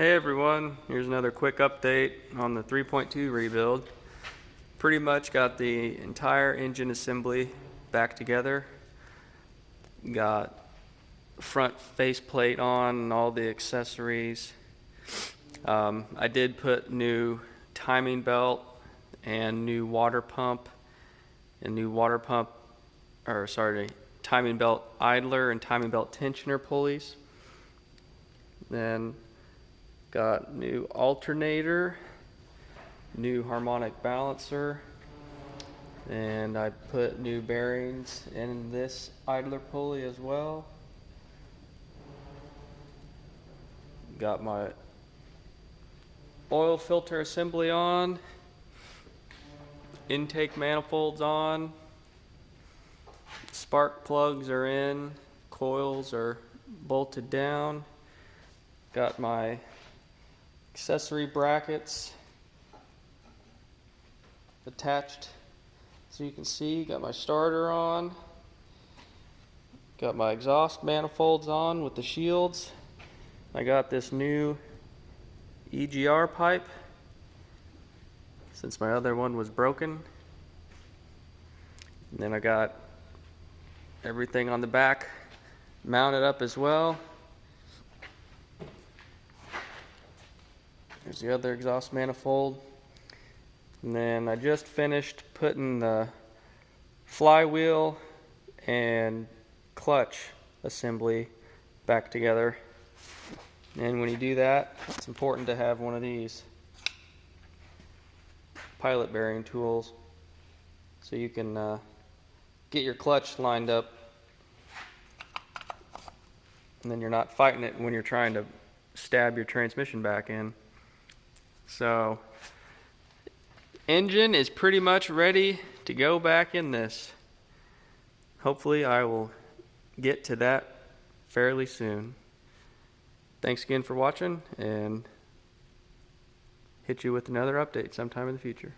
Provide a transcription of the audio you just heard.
Hey everyone, here's another quick update on the 3.2 rebuild. Pretty much got the entire engine assembly back together. Got front faceplate on and all the accessories. I did put new timing belt and new water pump and timing belt idler and timing belt tensioner pulleys. Then got new alternator, new harmonic balancer, and I put new bearings in this idler pulley as well. Got my oil filter assembly on, intake manifolds on, spark plugs are in, coils are bolted down. Got my accessory brackets attached so you can see. Got my starter on. Got my exhaust manifolds on with the shields. I got this new EGR pipe since my other one was broken. And then I got everything on the back mounted up as well. There's the other exhaust manifold. And then I just finished putting the flywheel and clutch assembly back together. And when you do that, it's important to have one of these pilot bearing tools so you can get your clutch lined up, and then you're not fighting it when you're trying to stab your transmission back in. So, engine is pretty much ready to go back in this. Hopefully I will get to that fairly soon. Thanks again for watching, and hit you with another update sometime in the future.